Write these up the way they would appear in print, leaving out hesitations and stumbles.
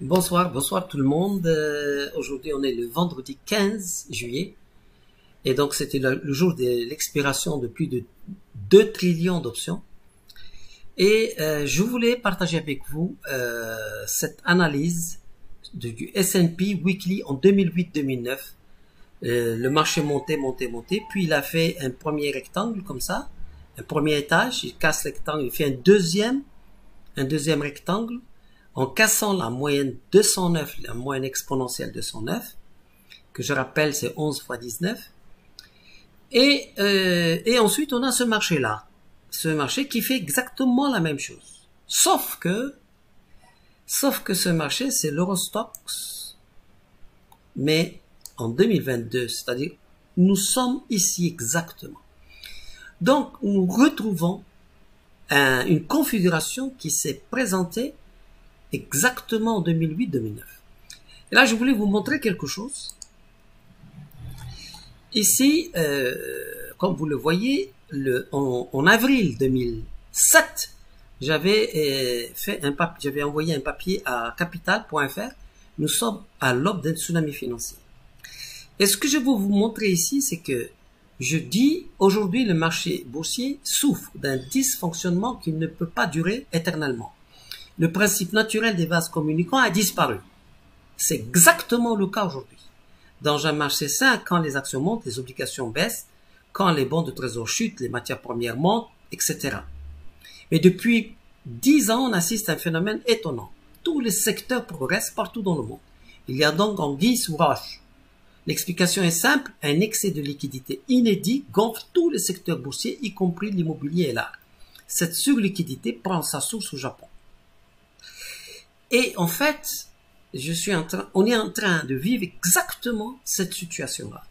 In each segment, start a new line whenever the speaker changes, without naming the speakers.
Bonsoir, bonsoir tout le monde. Aujourd'hui, on est le vendredi 15 juillet. Et donc, c'était le jour de l'expiration de plus de 2 trillions d'options. Et je voulais partager avec vous cette analyse du S&P Weekly en 2008-2009. Le marché montait, montait, montait. Puis, il a fait un premier rectangle comme ça, un premier étage. Il casse le rectangle, il fait un deuxième rectangle. En cassant la moyenne 209, la moyenne exponentielle 209, que je rappelle c'est 11 fois 19, et ensuite on a ce marché-là, ce marché qui fait exactement la même chose, sauf que ce marché c'est l'Eurostoxx, mais en 2022, c'est-à-dire nous sommes ici exactement. Donc nous retrouvons une configuration qui s'est présentée exactement en 2008-2009. Et là, je voulais vous montrer quelque chose. Ici, comme vous le voyez, en avril 2007, j'avais envoyé un papier à capital.fr. Nous sommes à l'aube d'un tsunami financier. Et ce que je veux vous montrer ici, c'est que je dis aujourd'hui le marché boursier souffre d'un dysfonctionnement qui ne peut pas durer éternellement. Le principe naturel des vases communicants a disparu. C'est exactement le cas aujourd'hui. Dans un marché sain, quand les actions montent, les obligations baissent, quand les bons de trésor chutent, les matières premières montent, etc. Mais depuis 10 ans, on assiste à un phénomène étonnant. Tous les secteurs progressent partout dans le monde. Il y a donc anguille sous roche. L'explication est simple, un excès de liquidité inédit gonfle tous les secteurs boursiers, y compris l'immobilier et l'art. Cette surliquidité prend sa source au Japon. Et en fait, on est en train de vivre exactement cette situation-là.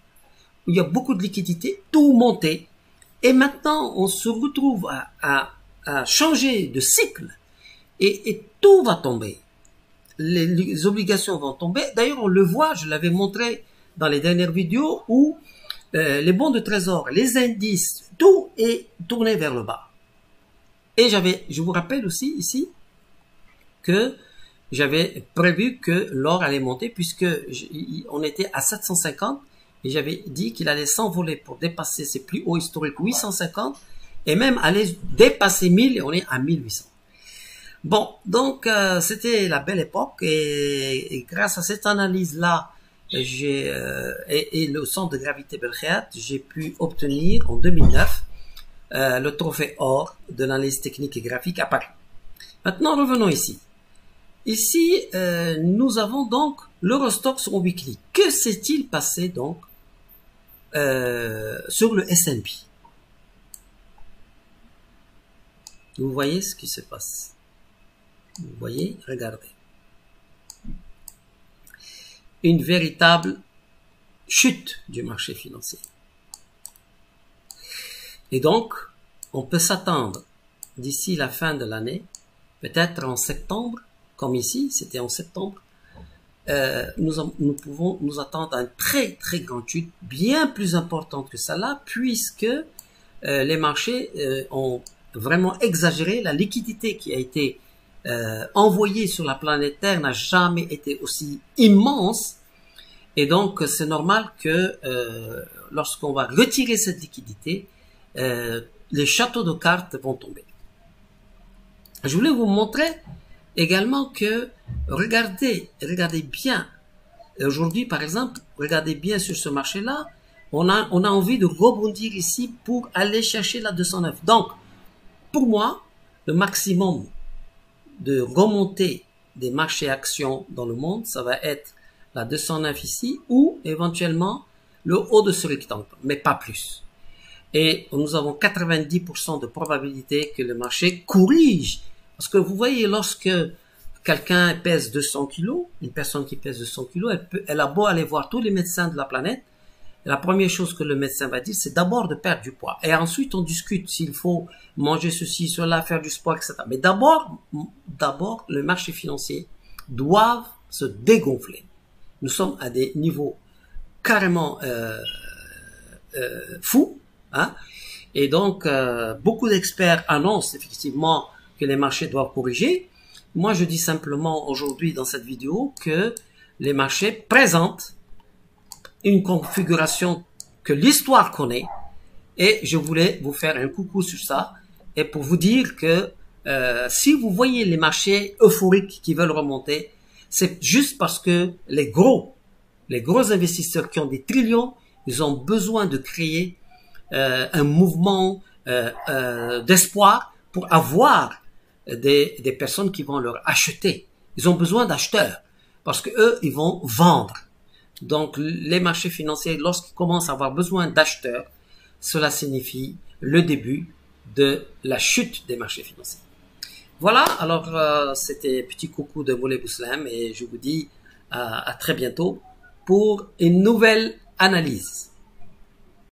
Il y a beaucoup de liquidités, tout monté. Et maintenant, on se retrouve à changer de cycle. Et tout va tomber. Les obligations vont tomber. D'ailleurs, on le voit, je l'avais montré dans les dernières vidéos, où les bons de trésor, les indices, tout est tourné vers le bas. Et je vous rappelle aussi ici que j'avais prévu que l'or allait monter puisque on était à 750 et j'avais dit qu'il allait s'envoler pour dépasser ses plus hauts historiques 850 et même aller dépasser 1000 et on est à 1800. Bon, donc c'était la belle époque et grâce à cette analyse-là et le centre de gravité Belkhead, j'ai pu obtenir en 2009 le trophée or de l'analyse technique et graphique à Paris. Maintenant, revenons ici. Ici, nous avons donc l'Eurostoxx en weekly. Que s'est-il passé donc sur le S&P? Vous voyez ce qui se passe. Vous voyez, regardez. Une véritable chute du marché financier. Et donc, on peut s'attendre d'ici la fin de l'année, peut-être en septembre, comme ici, c'était en septembre, nous pouvons nous attendre à une très très grande chute, bien plus importante que celle-là, puisque les marchés ont vraiment exagéré. La liquidité qui a été envoyée sur la planète Terre n'a jamais été aussi immense, et donc c'est normal que lorsqu'on va retirer cette liquidité, les châteaux de cartes vont tomber. Je voulais vous montrer également que, regardez bien, aujourd'hui par exemple, regardez bien sur ce marché-là, on a envie de rebondir ici pour aller chercher la 209. Donc, pour moi, le maximum de remontée des marchés actions dans le monde, ça va être la 209 ici, ou éventuellement le haut de ce rectangle, mais pas plus. Et nous avons 90% de probabilité que le marché corrige. Parce que vous voyez, lorsque quelqu'un pèse 200 kilos, une personne qui pèse 200 kilos, elle a beau aller voir tous les médecins de la planète, la première chose que le médecin va dire, c'est d'abord de perdre du poids. Et ensuite, on discute s'il faut manger ceci, cela, faire du sport, etc. Mais d'abord, le marché financier doit se dégonfler. Nous sommes à des niveaux carrément fous, hein? Et donc, beaucoup d'experts annoncent effectivement que les marchés doivent corriger. Moi, je dis simplement aujourd'hui dans cette vidéo que les marchés présentent une configuration que l'histoire connaît et je voulais vous faire un coucou sur ça et pour vous dire que si vous voyez les marchés euphoriques qui veulent remonter, c'est juste parce que les gros investisseurs qui ont des trillions, ils ont besoin de créer un mouvement d'espoir pour avoir des personnes qui vont leur acheter. Ils ont besoin d'acheteurs parce que eux, ils vont vendre. Donc, les marchés financiers, lorsqu'ils commencent à avoir besoin d'acheteurs, cela signifie le début de la chute des marchés financiers. Voilà, alors c'était petit coucou de Moulay Bouslem et je vous dis à très bientôt pour une nouvelle analyse.